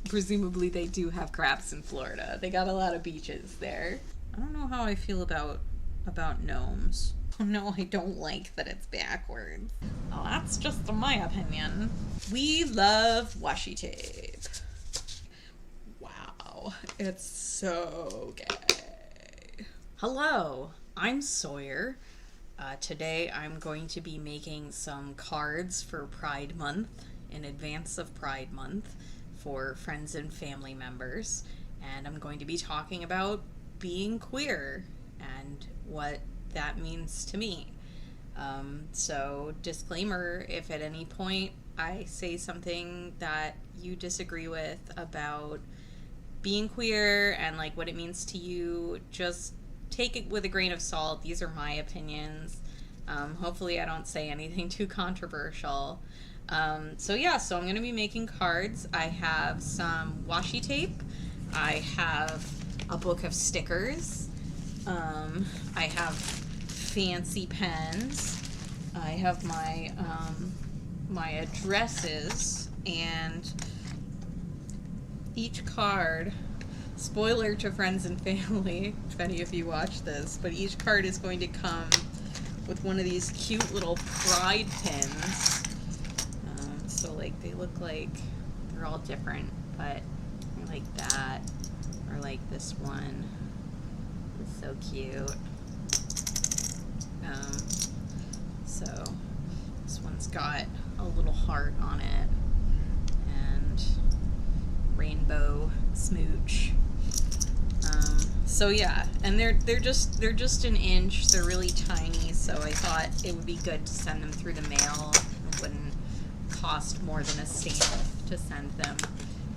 presumably they do have crabs in Florida. They got a lot of beaches there. I don't know how I feel about gnomes. Oh no, I don't like that it's backwards. Well, that's just my opinion. We love washi tape. Wow, it's so gay. Hello, I'm Sawyer. Today I'm going to be making some cards for Pride Month, in advance of Pride Month, for friends and family members. And I'm going to be talking about being queer and what that means to me. So disclaimer, if at any point I say something that you disagree with about being queer and like what it means to you, just take it with a grain of salt. These are my opinions. Hopefully I don't say anything too controversial. So I'm going to be making cards. I have some washi tape. I have a book of stickers. I have fancy pens. I have my my addresses, and each card, spoiler to friends and family, if any of you watch this, but each card is going to come with one of these cute little pride pins. So like they look like they're all different, but I like that, or like this one. It's so cute. So this one's got a little heart on it and rainbow smooch. And they're just an inch. They're really tiny, so I thought it would be good to send them through the mail. It wouldn't cost more than a stamp to send them.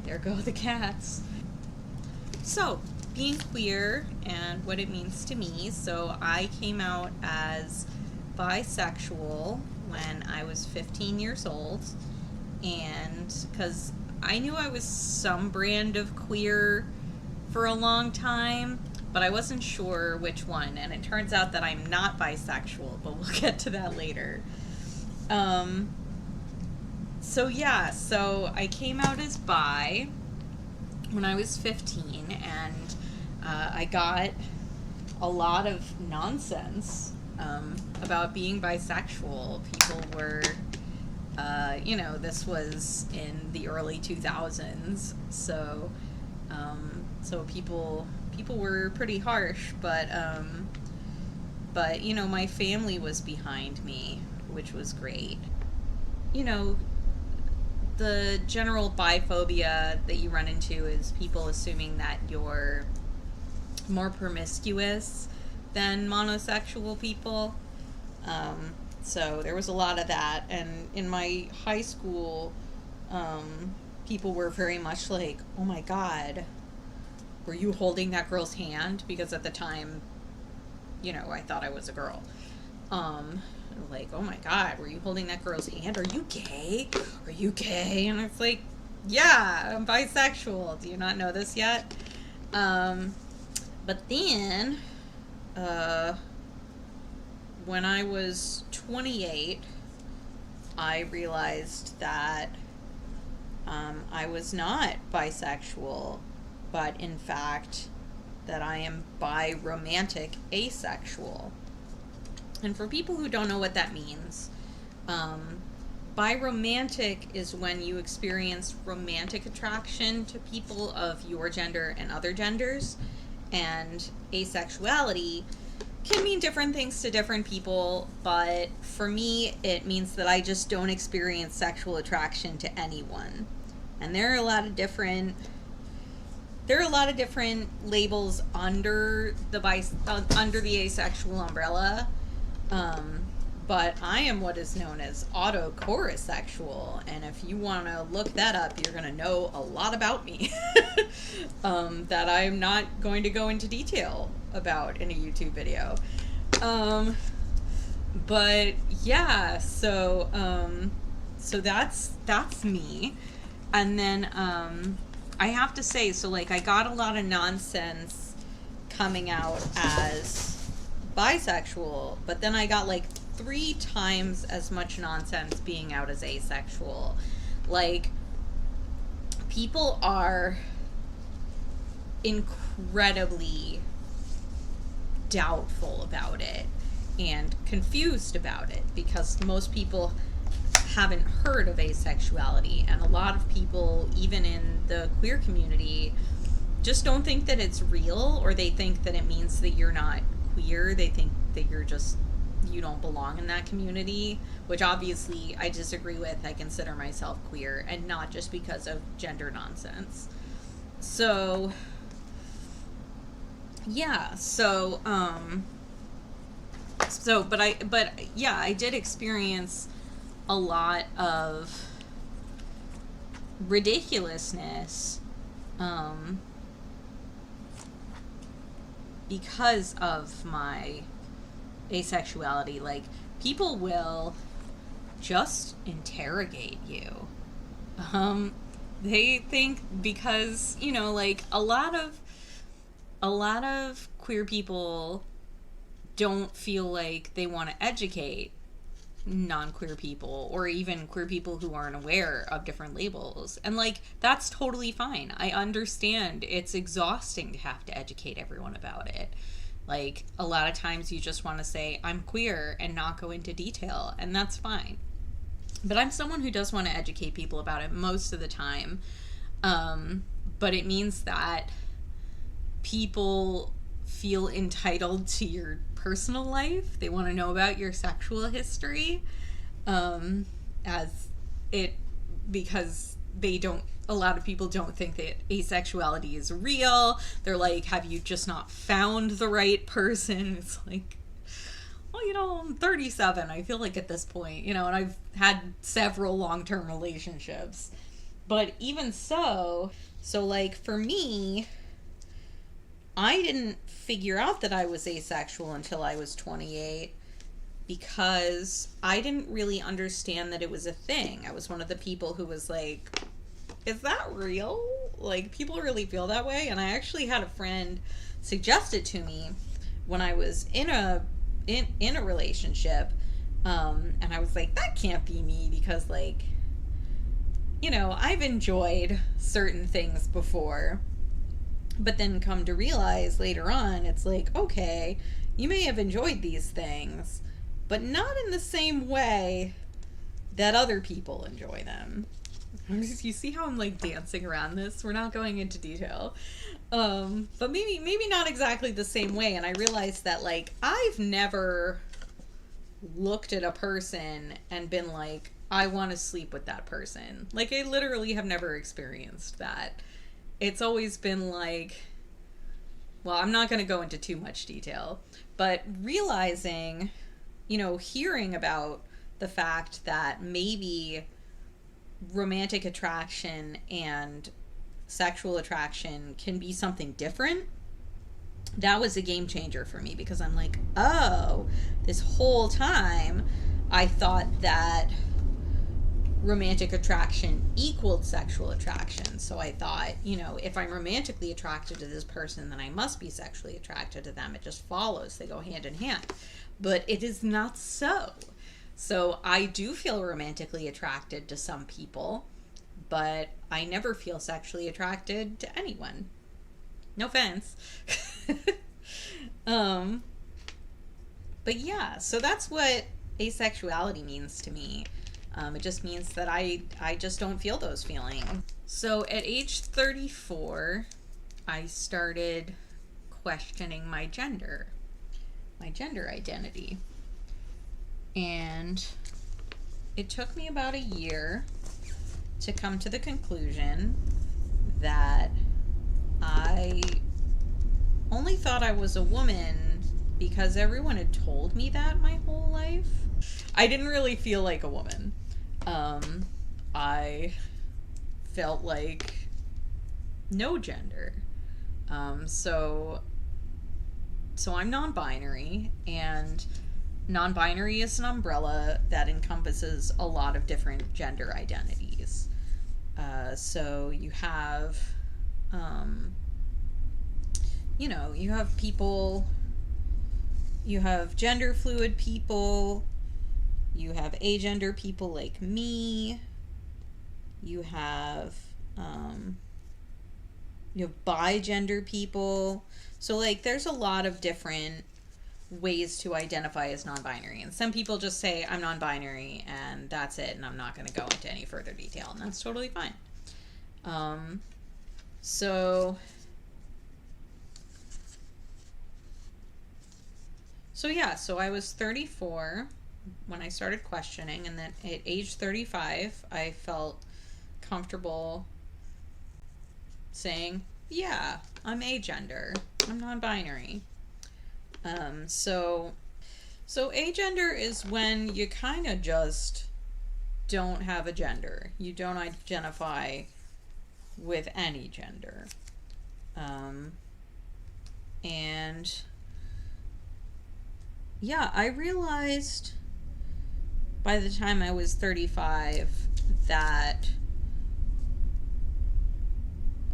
There go the cats. So, being queer and what it means to me. So I came out as bisexual when I was 15 years old, and because I knew I was some brand of queer for a long time, but I wasn't sure which one, and it turns out that I'm not bisexual, but we'll get to that later. So I came out as bi when I was 15, and I got a lot of nonsense about being bisexual. People were, this was in the early 2000s, so people were pretty harsh, but my family was behind me, which was great. The general biphobia that you run into is people assuming that you're more promiscuous than monosexual people. So there was a lot of that, and in my high school, people were very much like, oh my god, were you holding that girl's hand? Because at the time, I thought I was a girl. Like, oh my god, were you holding that girl's hand? Are you gay? Are you gay? And it's like, yeah, I'm bisexual. Do you not know this yet? But then, when I was 28, I realized that I was not bisexual, but in fact that I am biromantic asexual. And for people who don't know what that means, biromantic is when you experience romantic attraction to people of your gender and other genders, and asexuality can mean different things to different people, but for me it means that I just don't experience sexual attraction to anyone. And there are a lot of different labels under the asexual umbrella. But I am what is known as autocorasexual, and if you want to look that up, you're going to know a lot about me that I'm not going to go into detail about in a YouTube video. But yeah, so that's me. And then I have to say, so like I got a lot of nonsense coming out as bisexual, but then I got like 3 times as much nonsense being out as asexual. Like, people are incredibly doubtful about it and confused about it because most people haven't heard of asexuality, and a lot of people, even in the queer community, just don't think that it's real, or they think that it means that you're not queer. They think that you don't belong in that community, which obviously I disagree with. I consider myself queer, and not just because of gender nonsense. So yeah, but yeah, I did experience a lot of ridiculousness because of my asexuality. Like, people will just interrogate you. They think, because, you know, like, a lot of queer people don't feel like they want to educate non-queer people, or even queer people who aren't aware of different labels. And, like, that's totally fine. I understand it's exhausting to have to educate everyone about it. Like, a lot of times you just want to say, I'm queer, and not go into detail, and that's fine. But I'm someone who does want to educate people about it most of the time. But it means that people feel entitled to your personal life. They want to know about your sexual history, because a lot of people don't think that asexuality is real. They're like, have you just not found the right person? It's like, well, you know, I'm 37, I feel like, at this point, you know, and I've had several long-term relationships. But even so, like, for me, I didn't figure out that I was asexual until I was 28, because I didn't really understand that it was a thing. I was one of the people who was like, is that real? Like, people really feel that way? And I actually had a friend suggest it to me when I was in a relationship, and I was like, that can't be me, because, like, you know, I've enjoyed certain things before. But then come to realize later on, it's like, okay, you may have enjoyed these things, but not in the same way that other people enjoy them. You see how I'm, like, dancing around this? We're not going into detail. But maybe not exactly the same way. And I realized that, like, I've never looked at a person and been like, I want to sleep with that person. Like, I literally have never experienced that. It's always been like, well, I'm not going to go into too much detail, but realizing, you know, hearing about the fact that maybe romantic attraction and sexual attraction can be something different, that was a game changer for me, because I'm like, oh, this whole time I thought that romantic attraction equaled sexual attraction. So I thought, you know, if I'm romantically attracted to this person, then I must be sexually attracted to them. It just follows. They go hand in hand. But it is not so. So I do feel romantically attracted to some people, but I never feel sexually attracted to anyone. No offense. But yeah, so that's what asexuality means to me. It just means that I just don't feel those feelings. So at age 34, I started questioning my gender identity. And it took me about a year to come to the conclusion that I only thought I was a woman because everyone had told me that my whole life. I didn't really feel like a woman. I felt like no gender. So I'm non-binary, and non-binary is an umbrella that encompasses a lot of different gender identities. So you have, you have people, you have gender fluid people, you have agender people like me, you have You have bi-gender people. So, like, there's a lot of different ways to identify as non-binary. And some people just say, I'm non-binary, and that's it, and I'm not going to go into any further detail. And that's totally fine. So I was 34 when I started questioning, and then at age 35, I felt comfortable saying, yeah, I'm agender. I'm non-binary. So agender is when you kind of just don't have a gender. You don't identify with any gender. And yeah, I realized by the time I was 35 that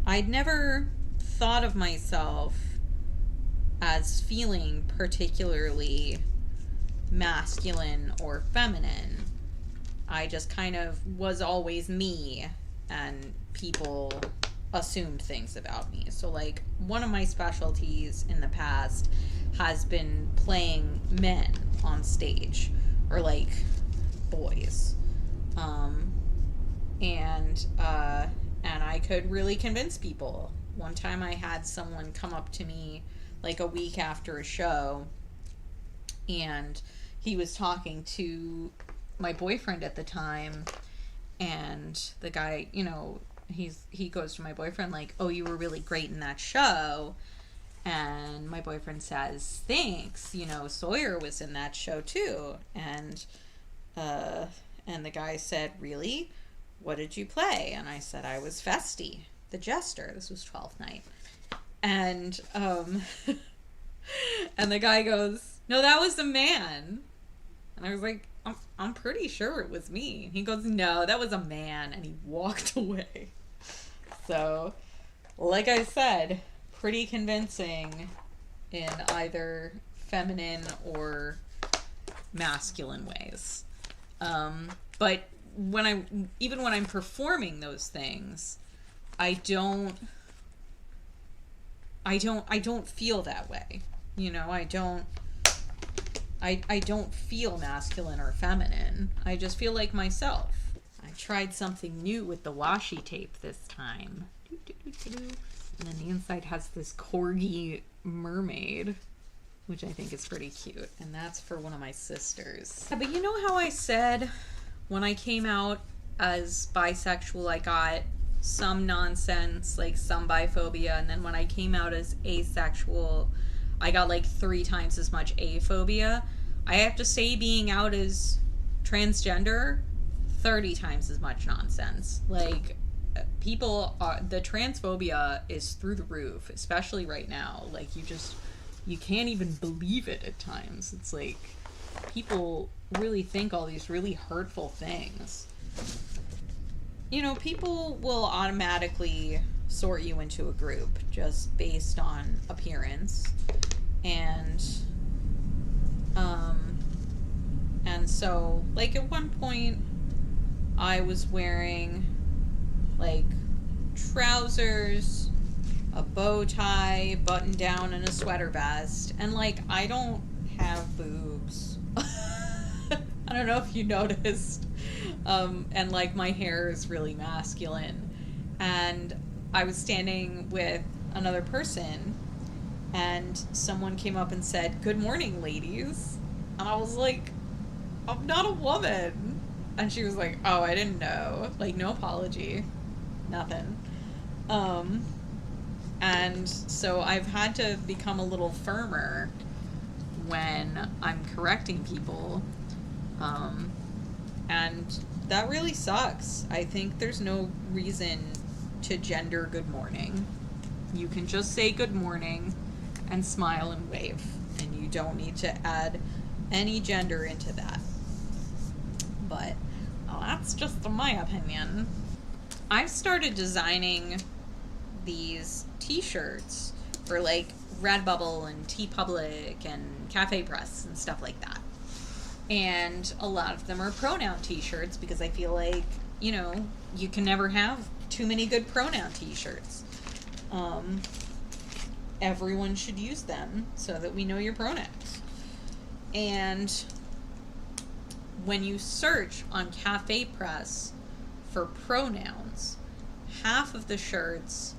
I'd never thought of myself as feeling particularly masculine or feminine. I just kind of was always me, and people assumed things about me. So, like, one of my specialties in the past has been playing men on stage, or like boys. And I could really convince people. One time I had someone come up to me like a week after a show, and he was talking to my boyfriend at the time, and the guy, you know, he goes to my boyfriend like, oh, you were really great in that show. And my boyfriend says, thanks, you know, Sawyer was in that show too. And the guy said, really? What did you play? And I said, I was Festy, the jester. This was 12th night. And and the guy goes, no, that was the man. And I was like, I'm pretty sure it was me. He goes, no, that was a man. And he walked away. So, like I said, pretty convincing in either feminine or masculine ways. But when I'm performing those things, I don't feel that way. You know, I don't feel masculine or feminine. I just feel like myself. I tried something new with the washi tape this time. And then the inside has this corgi mermaid, which I think is pretty cute. And that's for one of my sisters. Yeah, but you know how I said when I came out as bisexual, I got some nonsense, like some biphobia. And then when I came out as asexual, I got like 3 times as much aphobia. I have to say, being out as transgender, 30 times as much nonsense. Like, the transphobia is through the roof, especially right now. Like, you can't even believe it at times. It's like, people really think all these really hurtful things. You know, people will automatically sort you into a group just based on appearance. And so, like, at one point, I was wearing, like, trousers, a bow tie, button down, and a sweater vest. And, like, I don't have boobs. I don't know if you noticed. And, like, my hair is really masculine. And I was standing with another person, and someone came up and said, "Good morning, ladies." And I was like, I'm not a woman. And she was like, oh, I didn't know. Like, no apology. Nothing. And so I've had to become a little firmer when I'm correcting people. And that really sucks. I think there's no reason to gender good morning. You can just say good morning and smile and wave. And you don't need to add any gender into that. But that's just my opinion. I've started designing these t-shirts for like Redbubble and TeePublic and Cafe Press and stuff like that. And a lot of them are pronoun t-shirts because I feel like, you know, you can never have too many good pronoun t-shirts. Everyone should use them so that we know your pronouns. And when you search on Cafe Press for pronouns, half of the shirts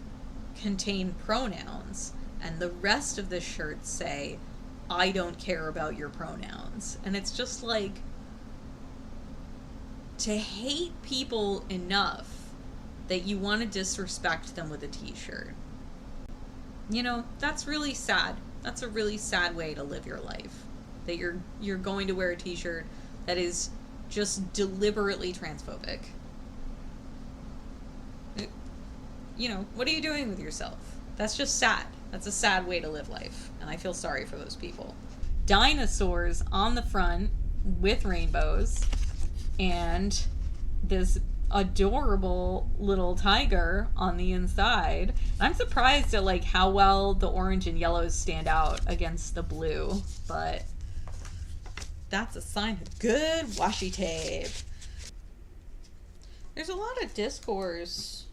contain pronouns, and the rest of the shirts say, I don't care about your pronouns. And it's just like, to hate people enough that you want to disrespect them with a t-shirt. You know, that's really sad. That's a really sad way to live your life. That you're going to wear a t-shirt that is just deliberately transphobic. You know, what are you doing with yourself? That's just sad. That's a sad way to live life. And I feel sorry for those people. Dinosaurs on the front with rainbows. And this adorable little tiger on the inside. I'm surprised at like how well the orange and yellows stand out against the blue, but that's a sign of good washi tape. There's a lot of discourse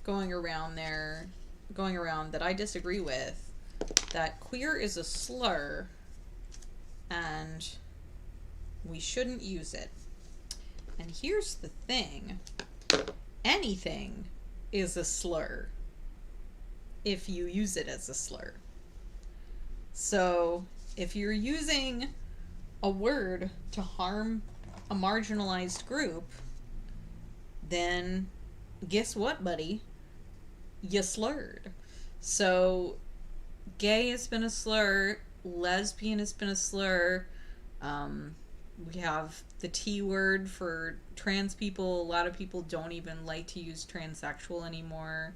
going around that I disagree with, that queer is a slur and we shouldn't use it. And here's the thing. Anything is a slur if you use it as a slur. So if you're using a word to harm a marginalized group, then guess what, buddy? You slurred. So gay has been a slur, lesbian has been a slur, we have the T word for trans people. A lot of people don't even like to use transsexual anymore.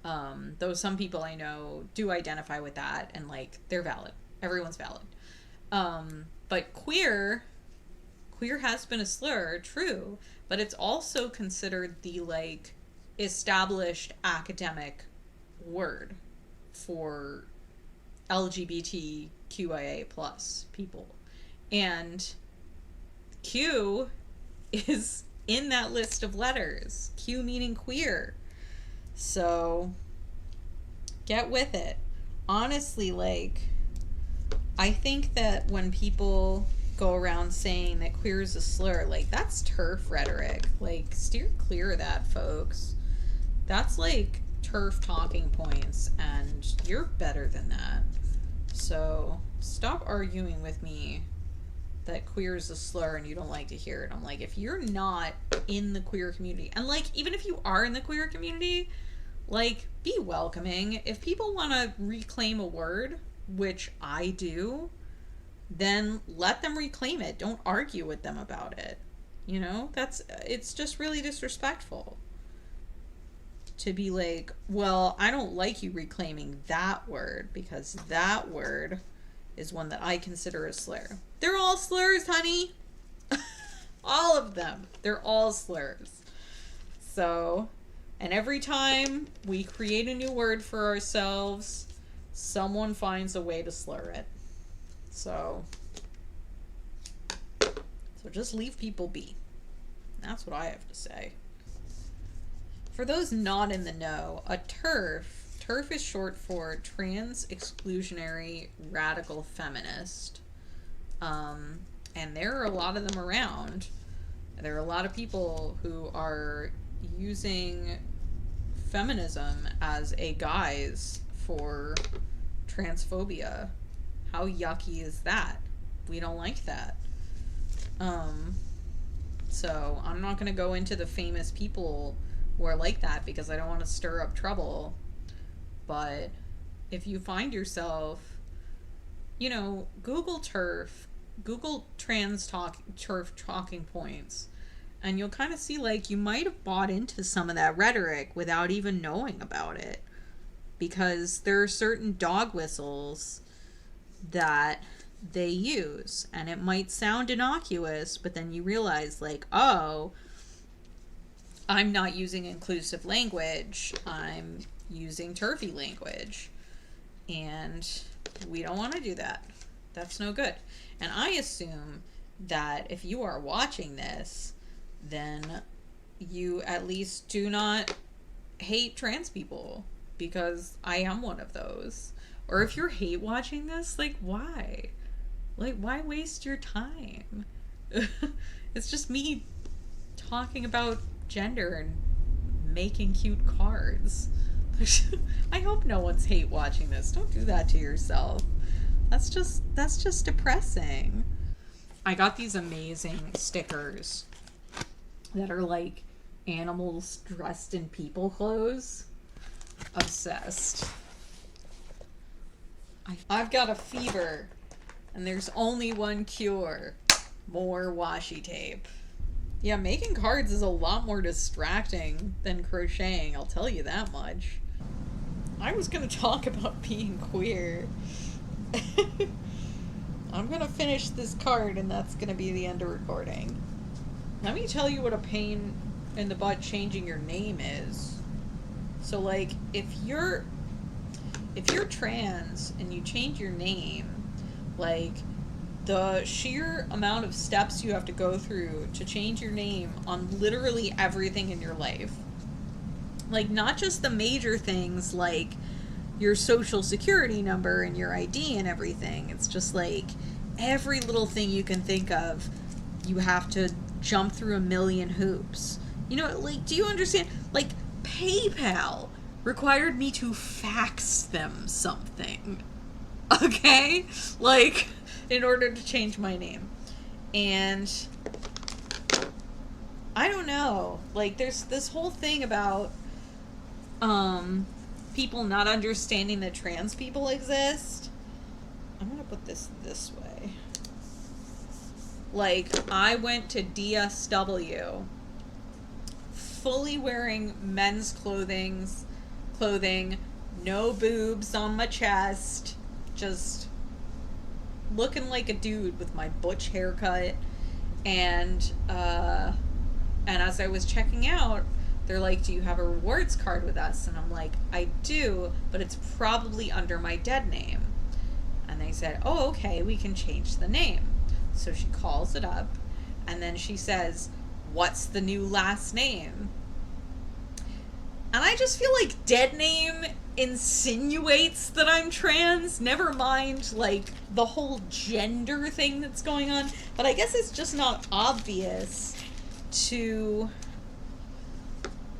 Though some people I know do identify with that, and like, they're valid. Everyone's valid. But queer has been a slur, true, but it's also considered the like established academic word for LGBTQIA plus people. And Q is in that list of letters. Q meaning queer. So get with it. Honestly, like, I think that when people go around saying that queer is a slur, like, that's TERF rhetoric. Like, steer clear of that, folks. That's like TERF talking points, and you're better than that. So stop arguing with me that queer is a slur and you don't like to hear it. I'm like, if you're not in the queer community, and like, even if you are in the queer community, like, be welcoming. If people want to reclaim a word, which I do, then let them reclaim it. Don't argue with them about it. You know, it's just really disrespectful to be like, well, I don't like you reclaiming that word because that word is one that I consider a slur. They're all slurs, honey. All of them. They're all slurs. So, and every time we create a new word for ourselves, someone finds a way to slur it. So just leave people be. That's what I have to say. For those not in the know, a TERF is short for Trans Exclusionary Radical Feminist. And there are a lot of them around. There are a lot of people who are using feminism as a guise for transphobia. How yucky is that? We don't like that. So I'm not going to go into the famous people who are like that because I don't want to stir up trouble. But if you find yourself, you know, Google TERF, Google TERF talking points, and you'll kind of see, like, you might have bought into some of that rhetoric without even knowing about it. Because there are certain dog whistles that they use, and it might sound innocuous, but then you realize, like, oh, I'm not using inclusive language, I'm using TERFy language, and we don't want to do that. That's no good. And I assume that if you are watching this, then you at least do not hate trans people, because I am one of those. Or if you're hate watching this, like, why? Like, why waste your time? It's just me talking about gender and making cute cards. I hope no one's hate watching this. Don't do that to yourself. That's just depressing. I got these amazing stickers that are like animals dressed in people clothes. Obsessed. I've got a fever, and there's only one cure. More washi tape. Yeah, making cards is a lot more distracting than crocheting, I'll tell you that much. I was gonna talk about being queer. I'm gonna finish this card, and that's gonna be the end of recording. Let me tell you what a pain in the butt changing your name is. So, like, if you're trans and you change your name, like, the sheer amount of steps you have to go through to change your name on literally everything in your life. Like, not just the major things like your social security number and your ID and everything. It's just like every little thing you can think of, you have to jump through a million hoops. You know, like, do you understand? Like, PayPal required me to fax them something. Okay? Like, in order to change my name. And I don't know. Like, there's this whole thing about people not understanding that trans people exist. I'm gonna put this way. Like, I went to DSW fully wearing men's clothing, no boobs on my chest, just looking like a dude with my butch haircut, and as I was checking out, they're like, do you have a rewards card with us? And I'm like, I do, but it's probably under my dead name. And they said, oh, okay, we can change the name. So she calls it up, and then she says, what's the new last name? And I just feel like dead name insinuates that I'm trans. Never mind, like, the whole gender thing that's going on. But I guess it's just not obvious to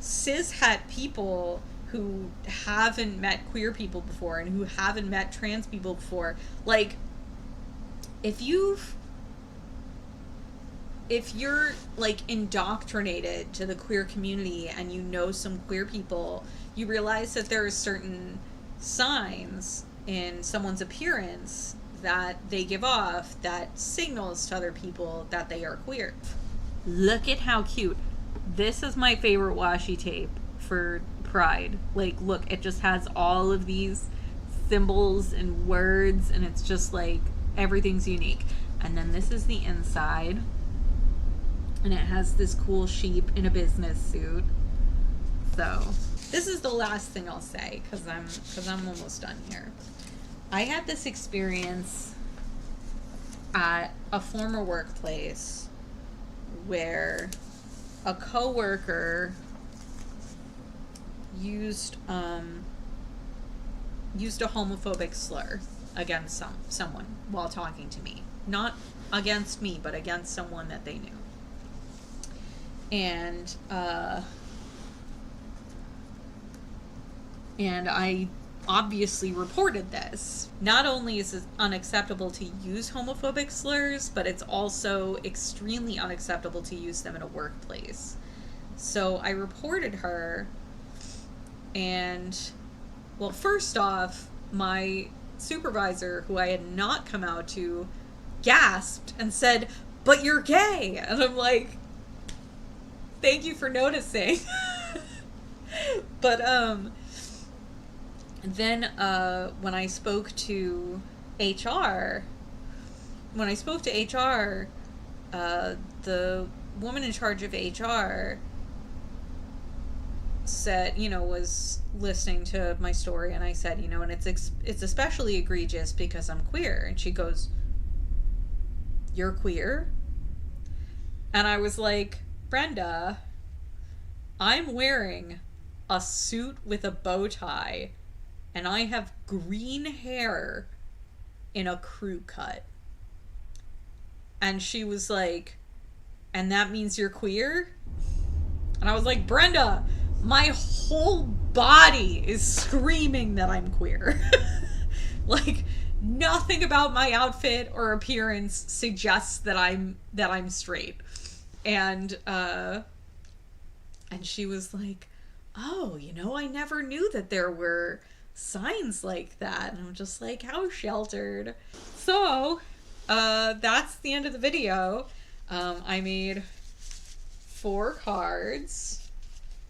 cishet people who haven't met queer people before and who haven't met trans people before. Like, if you're like indoctrinated to the queer community and you know some queer people, you realize that there are certain signs in someone's appearance that they give off that signals to other people that they are queer. Look at how cute. This is my favorite washi tape for Pride. Like, look, it just has all of these symbols and words, and it's just like everything's unique. And then this is the inside, and it has this cool sheep in a business suit. So this is the last thing I'll say, because I'm almost done here. I had this experience at a former workplace where a coworker used a homophobic slur against someone while talking to me. Not against me, but against someone that they knew. And I obviously reported this. Not only is it unacceptable to use homophobic slurs, but it's also extremely unacceptable to use them in a workplace. So I reported her, and, well, first off, my supervisor, who I had not come out to, gasped and said, "But you're gay!" And I'm like, thank you for noticing. But, then, when I spoke to HR, the woman in charge of HR said, was listening to my story, and I said, and it's especially egregious because I'm queer. And she goes, "You're queer?" And I was like, "Brenda, I'm wearing a suit with a bow tie, and I have green hair in a crew cut. And she was like, and that means you're queer? And I was like, Brenda, my whole body is screaming that I'm queer. Like, nothing about my outfit or appearance suggests that I'm straight. And she was like, oh, you know, I never knew that there were signs like that. And I'm just like, how sheltered. So that's the end of the video. I made 4 cards,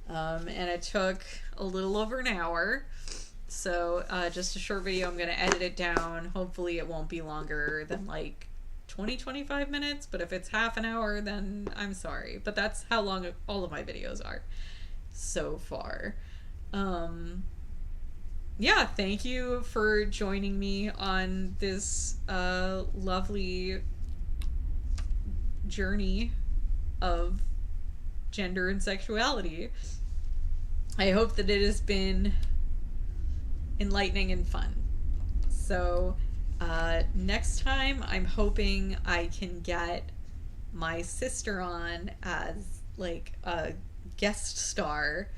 and it took a little over an hour. So just a short video. I'm going to edit it down. Hopefully it won't be longer than like 20-25 minutes, but if it's half an hour, then I'm sorry. But that's how long all of my videos are so far. Yeah, thank you for joining me on this lovely journey of gender and sexuality. I hope that it has been enlightening and fun. So next time I'm hoping I can get my sister on as like a guest star,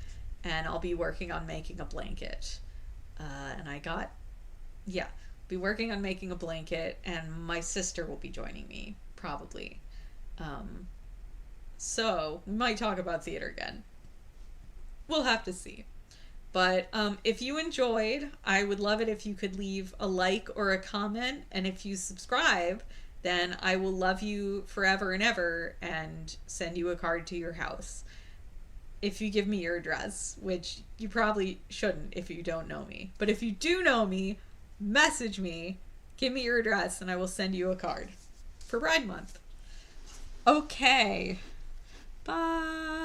and I'll be working on making a blanket. Be working on making a blanket, and my sister will be joining me, probably. So we might talk about theater again. We'll have to see. But if you enjoyed, I would love it if you could leave a like or a comment, and if you subscribe, then I will love you forever and ever and send you a card to your house. If you give me your address, which you probably shouldn't if you don't know me. But if you do know me, message me, give me your address, and I will send you a card for Pride Month. Okay. Bye.